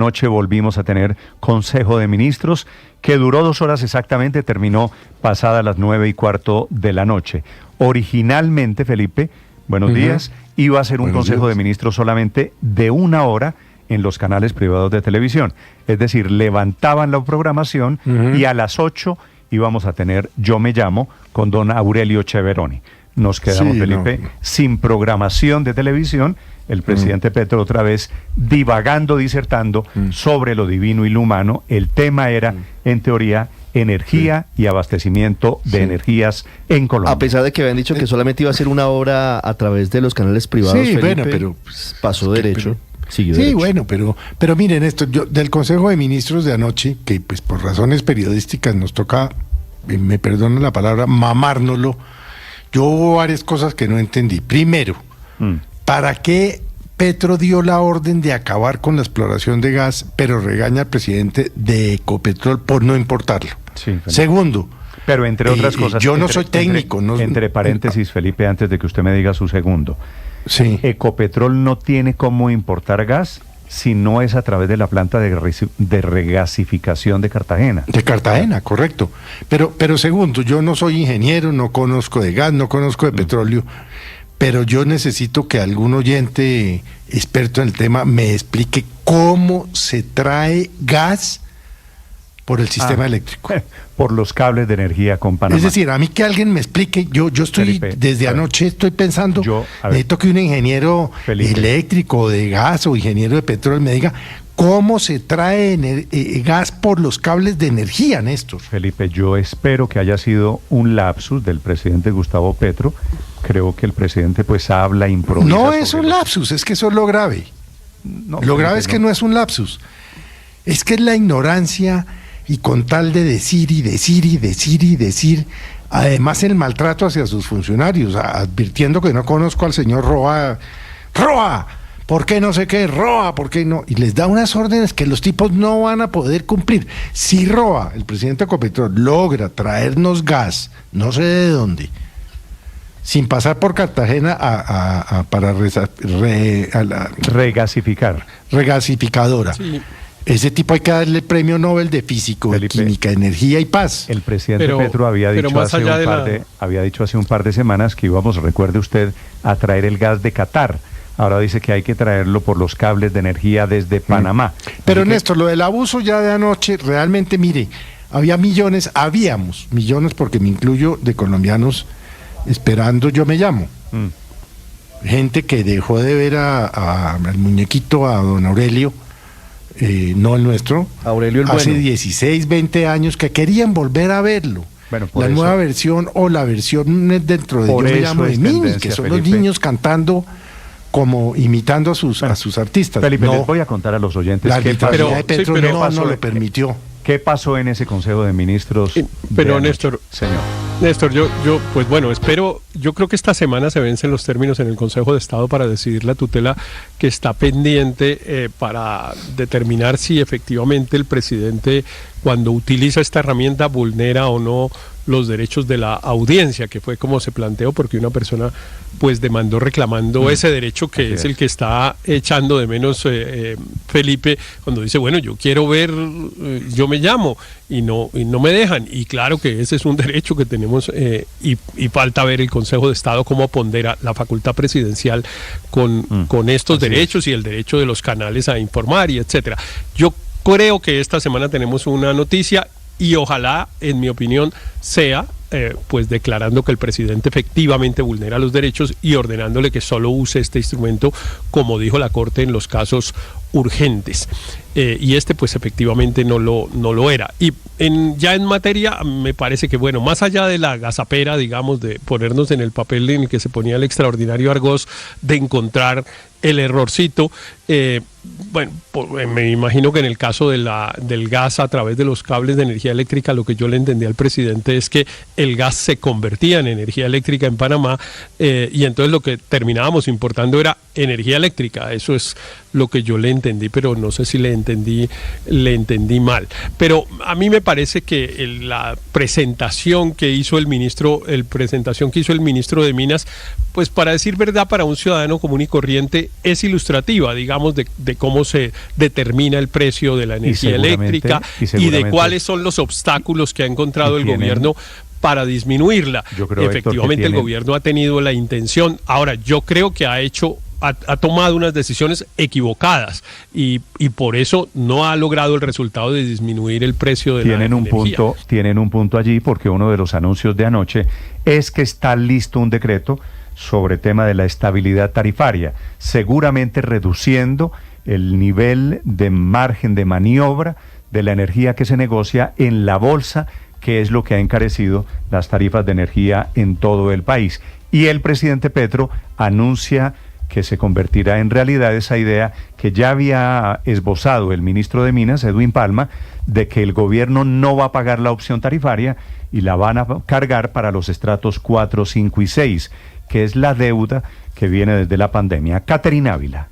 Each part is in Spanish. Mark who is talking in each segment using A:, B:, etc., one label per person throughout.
A: Anoche volvimos a tener Consejo de Ministros que duró 2 horas exactamente, terminó pasadas las 9:15 de la noche. Originalmente, Felipe, buenos días, iba a ser un Consejo de Ministros solamente de 1 hora en los canales privados de televisión. Es decir, levantaban la programación y a las 8 íbamos a tener Yo Me Llamo con don Aurelio Cheveroni. Nos quedamos, Felipe, sin programación de televisión. El presidente Petro otra vez divagando, disertando sobre lo divino y lo humano. El tema era, en teoría, energía y abastecimiento de energías en Colombia.
B: A pesar de que habían dicho que solamente iba a ser 1 hora a través de los canales privados, Felipe,
C: bueno, pero
B: pasó derecho.
C: Sí, derecho. Bueno, pero miren esto, del Consejo de Ministros de anoche, que pues por razones periodísticas nos toca, me perdonan la palabra, mamárnoslo, yo hubo varias cosas que no entendí. Primero, ¿para qué Petro dio la orden de acabar con la exploración de gas, pero regaña al presidente de Ecopetrol por no importarlo?
A: Sí,
C: segundo,
A: pero entre otras cosas,
C: yo no soy técnico.
A: Entre paréntesis, Felipe, antes de que usted me diga su segundo.
C: Sí.
A: Ecopetrol no tiene cómo importar gas si no es a través de la planta de regasificación de Cartagena.
C: De Cartagena, correcto. Pero segundo, yo no soy ingeniero, no conozco de gas, no conozco de petróleo, pero yo necesito que algún oyente experto en el tema me explique cómo se trae gas por el sistema eléctrico.
A: Por los cables de energía con Panamá.
C: Es decir, a mí que alguien me explique, yo estoy,
A: Felipe,
C: desde anoche estoy pensando, necesito que un ingeniero eléctrico de gas o ingeniero de petróleo me diga cómo se trae gas por los cables de energía, Néstor.
A: Felipe, yo espero que haya sido un lapsus del presidente Gustavo Petro. Creo que el presidente pues habla, improvisa.
C: No es un lapsus, es que eso es lo grave.
A: No,
C: lo grave es que no es un lapsus. Es que es la ignorancia y con tal de decir y decir y decir y decir, además el maltrato hacia sus funcionarios, advirtiendo que no conozco al señor Roa, ¿por qué no sé qué? Roa, ¿por qué no? Y les da unas órdenes que los tipos no van a poder cumplir. Si Roa, el presidente de Ecopetrol, logra traernos gas, no sé de dónde, sin pasar por Cartagena para regasificadora. Sí. Ese tipo hay que darle el premio Nobel de Físico, Felipe, de Química, Energía y Paz.
A: El presidente Petro había dicho hace un par de semanas que íbamos, recuerde usted, a traer el gas de Qatar. Ahora dice que hay que traerlo por los cables de energía desde Panamá.
C: Pero Néstor, lo del abuso ya de anoche, realmente, mire, habíamos millones, porque me incluyo, de colombianos esperando Yo Me Llamo. Gente que dejó de ver al muñequito, a don Aurelio, no el nuestro,
B: Aurelio el
C: hace
B: bueno.
C: 16, 20 años que querían volver a verlo.
A: Bueno,
C: la nueva versión o la versión dentro de Yo Me Llamo de Mini, que son Felipe, los niños cantando como imitando a sus artistas.
A: Felipe, les voy a contar a los oyentes
C: la arbitrariedad de Petro no lo permitió.
A: ¿Qué pasó en ese Consejo de Ministros?
D: Pero Néstor,
A: señor.
D: Néstor, yo pues bueno, yo creo que esta semana se vencen los términos en el Consejo de Estado para decidir la tutela que está pendiente para determinar si efectivamente el presidente, cuando utiliza esta herramienta, vulnera o no los derechos de la audiencia, que fue como se planteó, porque una persona pues demandó reclamando ese derecho que es el que está echando de menos Felipe, cuando dice, bueno, yo quiero ver Yo Me Llamo, y no me dejan. Y claro que ese es un derecho que tenemos y falta ver el Consejo de Estado cómo pondera la facultad presidencial con estos derechos y el derecho de los canales a informar y etcétera. Yo creo que esta semana tenemos una noticia y ojalá, en mi opinión, sea pues declarando que el presidente efectivamente vulnera los derechos y ordenándole que solo use este instrumento, como dijo la Corte, en los casos urgentes. Y pues efectivamente no lo era. Y ya en materia, me parece que, bueno, más allá de la gazapera, digamos, de ponernos en el papel en el que se ponía el extraordinario Argós, de encontrar el errorcito, bueno, me imagino que en el caso del gas a través de los cables de energía eléctrica, lo que yo le entendí al presidente es que el gas se convertía en energía eléctrica en Panamá, y entonces lo que terminábamos importando era energía eléctrica. Eso es lo que yo le entendí, pero no sé si le entendí mal. Pero a mí me parece que la presentación que hizo el ministro de Minas, pues para decir verdad, para un ciudadano común y corriente es ilustrativa, digamos, de cómo se determina el precio de la energía eléctrica y de cuáles son los obstáculos que ha encontrado el gobierno para disminuirla.
A: Yo creo,
D: efectivamente, el gobierno ha tenido la intención. Ahora, yo creo que ha tomado unas decisiones equivocadas y por eso no ha logrado el resultado de disminuir el precio de la energía.
A: Tienen un punto allí, porque uno de los anuncios de anoche es que está listo un decreto sobre tema de la estabilidad tarifaria, seguramente reduciendo el nivel de margen de maniobra de la energía que se negocia en la bolsa, que es lo que ha encarecido las tarifas de energía en todo el país. Y el presidente Petro anuncia que se convertirá en realidad esa idea que ya había esbozado el ministro de Minas, Edwin Palma, de que el gobierno no va a pagar la opción tarifaria y la van a cargar para los estratos 4, 5 y 6, que es la deuda que viene desde la pandemia. Caterina Ávila.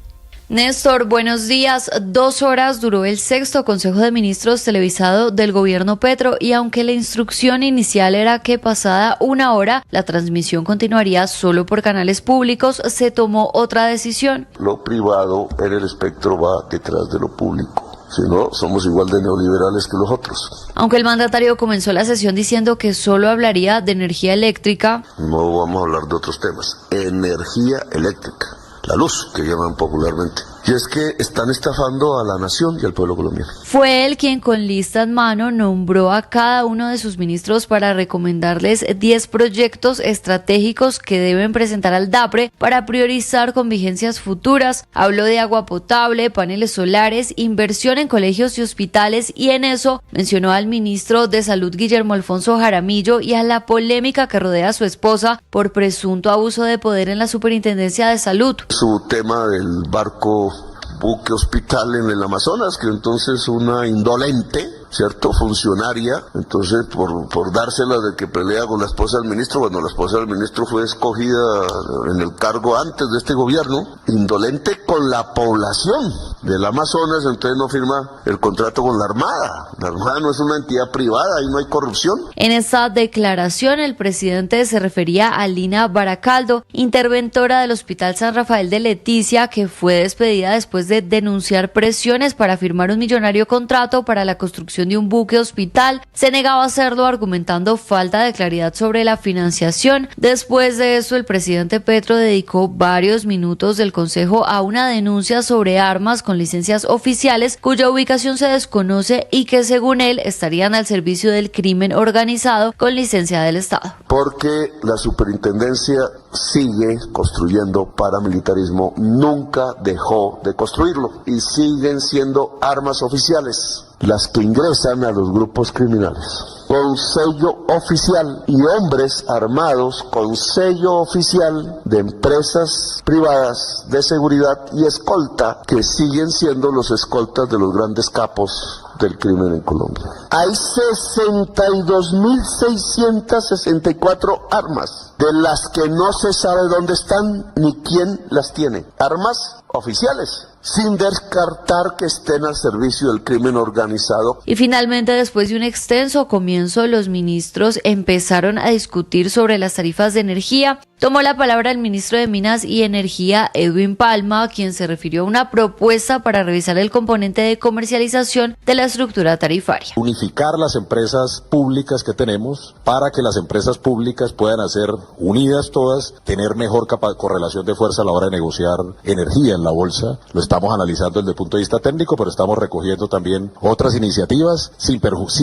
E: Néstor, buenos días. 2 horas duró el 6º Consejo de Ministros televisado del gobierno Petro y aunque la instrucción inicial era que pasada 1 hora la transmisión continuaría solo por canales públicos, se tomó otra decisión.
F: Lo privado en el espectro va detrás de lo público. Si no, somos igual de neoliberales que los otros.
E: Aunque el mandatario comenzó la sesión diciendo que solo hablaría de energía eléctrica,
F: no vamos a hablar de otros temas. Energía eléctrica. La luz, que llaman popularmente. Y es que están estafando a la nación y al pueblo colombiano.
E: Fue él quien con lista en mano nombró a cada uno de sus ministros para recomendarles 10 proyectos estratégicos que deben presentar al DAPRE para priorizar con vigencias futuras. Habló de agua potable, paneles solares, inversión en colegios y hospitales y en eso mencionó al ministro de Salud Guillermo Alfonso Jaramillo y a la polémica que rodea a su esposa por presunto abuso de poder en la Superintendencia de Salud.
F: Su tema del barco buque hospital en el Amazonas, que entonces una indolente, ¿cierto?, funcionaria, entonces por dársela de que pelea con la esposa del ministro, cuando la esposa del ministro fue escogida en el cargo antes de este gobierno, indolente con la población del Amazonas, entonces no firma el contrato con la Armada. La Armada no es una entidad privada, ahí no hay corrupción.
E: En esta declaración el presidente se refería a Lina Baracaldo, interventora del Hospital San Rafael de Leticia, que fue despedida después de denunciar presiones para firmar un millonario contrato para la construcción de un buque hospital. Se negaba a hacerlo argumentando falta de claridad sobre la financiación. Después de eso, el presidente Petro dedicó varios minutos del Consejo a una denuncia sobre armas con licencias oficiales cuya ubicación se desconoce y que según él estarían al servicio del crimen organizado con licencia del Estado.
F: Porque la superintendencia sigue construyendo paramilitarismo, nunca dejó de construirlo y siguen siendo armas oficiales las que ingresan a los grupos criminales con sello oficial y hombres armados con sello oficial de empresas privadas de seguridad y escolta que siguen siendo los escoltas de los grandes capos del crimen en Colombia. Hay 62.664 armas, de las que no se sabe dónde están ni quién las tiene. Armas oficiales, sin descartar que estén al servicio del crimen organizado.
E: Y finalmente, después de un extenso comienzo, los ministros empezaron a discutir sobre las tarifas de energía. Tomó la palabra el ministro de Minas y Energía, Edwin Palma, quien se refirió a una propuesta para revisar el componente de comercialización de la estructura tarifaria.
G: Unificar las empresas públicas que tenemos para que las empresas públicas puedan hacer unidas todas, tener mejor correlación de fuerza a la hora de negociar energía en la bolsa. Lo estamos analizando desde el punto de vista técnico, pero estamos recogiendo también otras iniciativas sin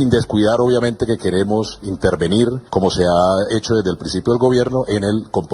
G: descuidar obviamente que queremos intervenir, como se ha hecho desde el principio del gobierno, en el componente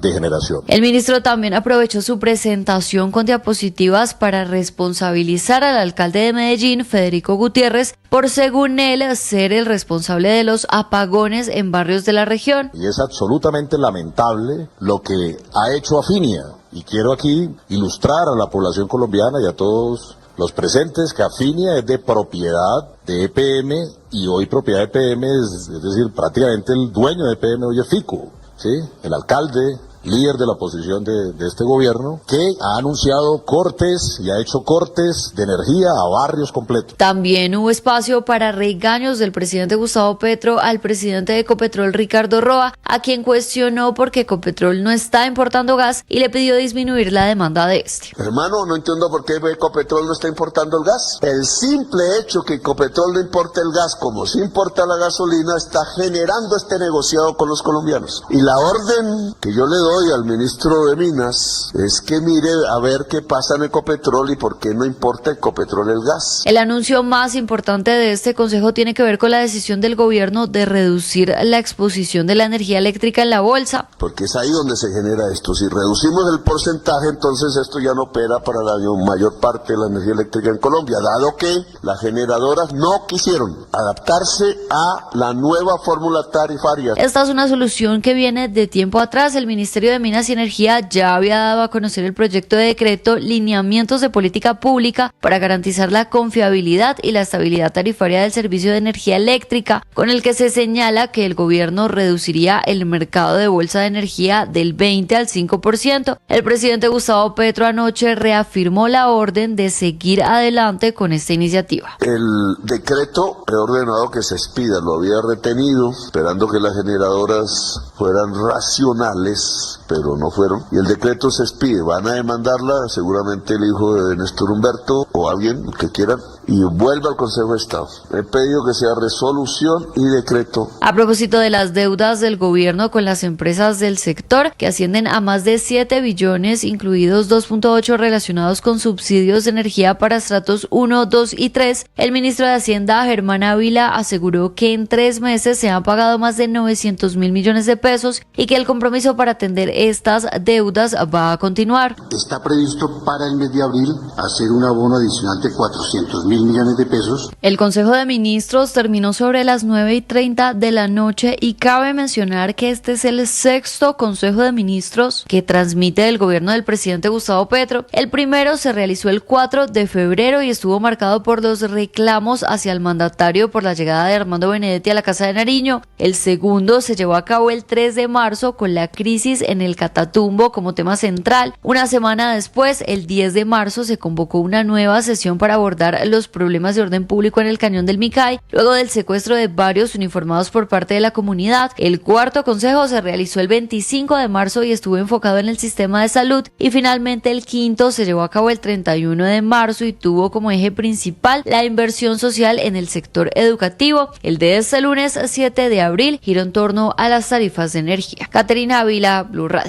G: de generación.
E: El ministro también aprovechó su presentación con diapositivas para responsabilizar al alcalde de Medellín, Federico Gutiérrez, por, según él, ser el responsable de los apagones en barrios de la región.
G: Y es absolutamente lamentable lo que ha hecho Afinia. Y quiero aquí ilustrar a la población colombiana y a todos los presentes que Afinia es de propiedad de EPM y hoy propiedad de EPM es decir, prácticamente el dueño de EPM hoy es Fico, ¿sí? El alcalde líder de la oposición de este gobierno, que ha anunciado cortes y ha hecho cortes de energía a barrios completos.
E: También hubo espacio para regaños del presidente Gustavo Petro al presidente de Ecopetrol, Ricardo Roa, a quien cuestionó porque Ecopetrol no está importando gas y le pidió disminuir la demanda de este.
F: Hermano, no entiendo por qué Ecopetrol no está importando el gas. El simple hecho que Ecopetrol no importe el gas, como sí importa la gasolina, está generando este negociado con los colombianos. Y la orden que yo le doy al ministro de Minas es que mire a ver qué pasa en Ecopetrol y por qué no importa Ecopetrol el gas.
E: El anuncio más importante de este consejo tiene que ver con la decisión del gobierno de reducir la exposición de la energía eléctrica en la bolsa.
F: Porque es ahí donde se genera esto. Si reducimos el porcentaje, entonces esto ya no opera para la mayor parte de la energía eléctrica en Colombia, dado que las generadoras no quisieron adaptarse a la nueva fórmula tarifaria.
E: Esta es una solución que viene de tiempo atrás. El Ministerio de Minas y Energía ya había dado a conocer el proyecto de decreto Lineamientos de Política Pública para garantizar la confiabilidad y la estabilidad tarifaria del servicio de energía eléctrica, con el que se señala que el gobierno reduciría el mercado de bolsa de energía del 20 al 5%. El presidente Gustavo Petro anoche reafirmó la orden de seguir adelante con esta iniciativa.
F: El decreto preordenado que se expida lo había retenido, esperando que las generadoras fueran racionales, pero no fueron. Y el decreto se expide, van a demandarla seguramente el hijo de Néstor Humberto o alguien que quieran, y vuelve al Consejo de Estado. He pedido que sea resolución y decreto.
E: A propósito de las deudas del gobierno con las empresas del sector, que ascienden a más de 7 billones, incluidos 2.8 relacionados con subsidios de energía para estratos 1, 2 y 3, el ministro de Hacienda, Germán Ávila, aseguró que en 3 meses se han pagado más de 900.000 millones de pesos y que el compromiso para atender estas deudas va a continuar.
H: Está previsto para el mes de abril hacer un abono adicional de 400.000 millones de pesos.
E: El Consejo de Ministros terminó sobre las 9:30 de la noche y cabe mencionar que este es el 6º Consejo de Ministros que transmite el gobierno del presidente Gustavo Petro. El primero se realizó el 4 de febrero y estuvo marcado por los reclamos hacia el mandatario por la llegada de Armando Benedetti a la Casa de Nariño. El segundo se llevó a cabo el 3 de marzo con la crisis en el Catatumbo como tema central. Una semana después, el 10 de marzo, se convocó una nueva sesión para abordar los problemas de orden público en el Cañón del Micay, luego del secuestro de varios uniformados por parte de la comunidad. El cuarto consejo se realizó el 25 de marzo y estuvo enfocado en el sistema de salud, y finalmente el quinto se llevó a cabo el 31 de marzo y tuvo como eje principal la inversión social en el sector educativo. El de este lunes 7 de abril giró en torno a las tarifas de energía. Caterina Ávila, Blue Radio.